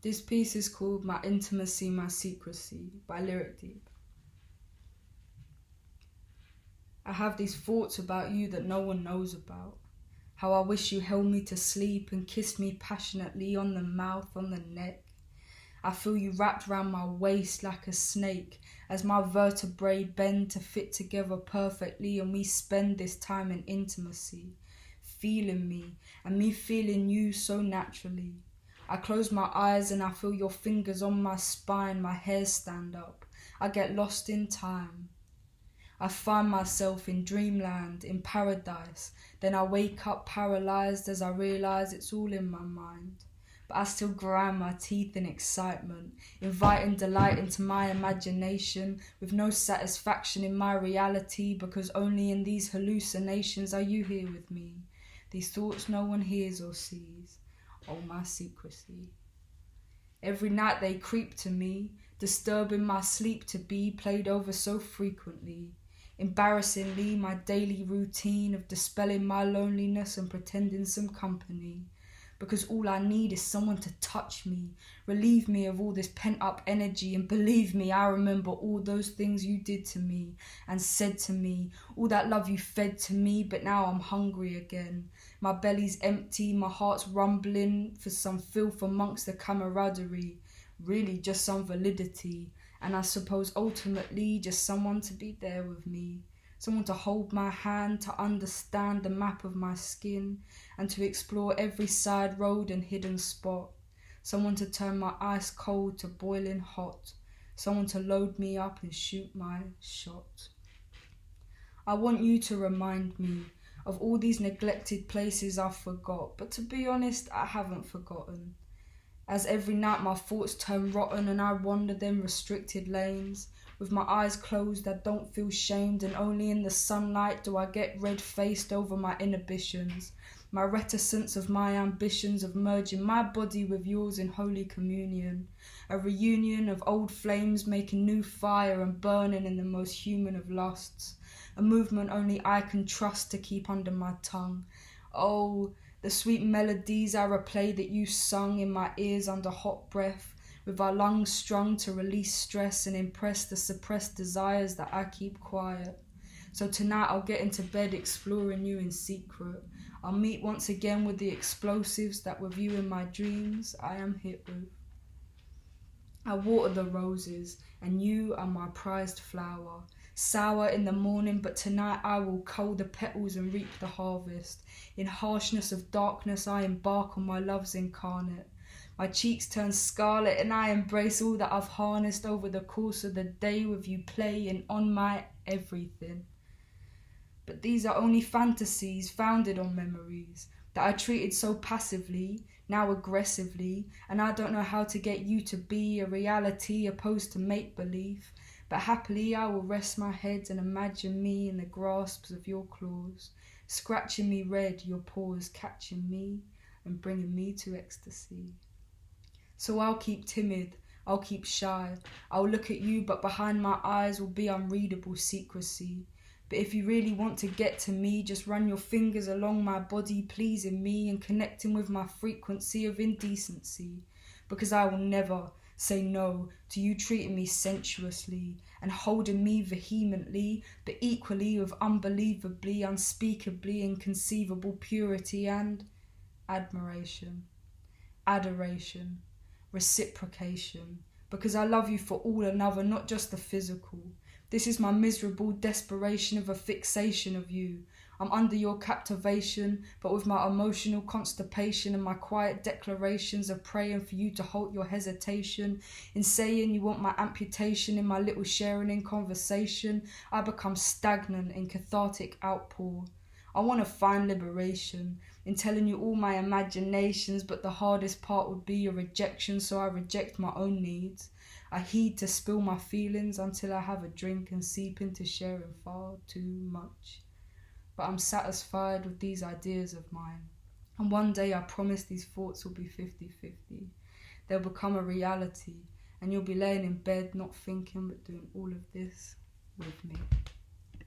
This piece is called My Intimacy, My Secrecy by Lyric Deep. I have these thoughts about you that no one knows about. How I wish you held me to sleep and kissed me passionately on the mouth, on the neck. I feel you wrapped round my waist like a snake as my vertebrae bend to fit together perfectly, and we spend this time in intimacy, feeling me and me feeling you so naturally. I close my eyes and I feel your fingers on my spine, my hairs stand up. I get lost in time. I find myself in dreamland, in paradise. Then I wake up paralysed as I realise it's all in my mind. But I still grind my teeth in excitement, inviting delight into my imagination, with no satisfaction in my reality, because only in these hallucinations are you here with me. These thoughts no one hears or sees. Oh, my secrecy. Every night they creep to me, disturbing my sleep to be played over so frequently. Embarrassingly, my daily routine of dispelling my loneliness and pretending some company. Because all I need is someone to touch me, relieve me of all this pent-up energy, and believe me, I remember all those things you did to me and said to me, all that love you fed to me, but now I'm hungry again. My belly's empty, my heart's rumbling for some filth amongst the camaraderie, really just some validity, and I suppose ultimately just someone to be there with me. Someone to hold my hand, to understand the map of my skin, and to explore every side road and hidden spot. Someone to turn my ice cold to boiling hot. Someone to load me up and shoot my shot. I want you to remind me of all these neglected places I forgot, but to be honest, I haven't forgotten. As every night my thoughts turn rotten and I wander them restricted lanes. With my eyes closed, I don't feel shamed, and only in the sunlight do I get red-faced over my inhibitions, my reticence of my ambitions of merging my body with yours in holy communion, a reunion of old flames making new fire and burning in the most human of lusts, a movement only I can trust to keep under my tongue. Oh, the sweet melodies I replay that you sung in my ears under hot breath, with our lungs strung to release stress and impress the suppressed desires that I keep quiet. So tonight I'll get into bed exploring you in secret. I'll meet once again with the explosives that with you in my dreams I am hit with. I water the roses, and you are my prized flower. Sour in the morning, but tonight I will cull the petals and reap the harvest. In harshness of darkness I embark on my love's incarnate. My cheeks turn scarlet and I embrace all that I've harnessed over the course of the day with you playing on my everything. But these are only fantasies founded on memories that I treated so passively, now aggressively, and I don't know how to get you to be a reality opposed to make-believe. But happily I will rest my head and imagine me in the grasps of your claws, scratching me red, your paws catching me and bringing me to ecstasy. So I'll keep timid, I'll keep shy, I'll look at you, but behind my eyes will be unreadable secrecy. But if you really want to get to me, just run your fingers along my body, pleasing me and connecting with my frequency of indecency, because I will never say no to you treating me sensuously and holding me vehemently, but equally with unbelievably, unspeakably inconceivable purity and admiration, adoration, reciprocation, because I love you for all another, not just the physical. This is my miserable desperation of a fixation of you. I'm under your captivation, but with my emotional constipation and my quiet declarations of praying for you to halt your hesitation, in saying you want my amputation in my little sharing in conversation, I become stagnant in cathartic outpour. I want to find liberation in telling you all my imaginations, but the hardest part would be your rejection, so I reject my own needs. I heed to spill my feelings until I have a drink and seep into sharing far too much. But I'm satisfied with these ideas of mine. And one day I promise these thoughts will be 50-50. They'll become a reality, and you'll be laying in bed not thinking but doing all of this with me.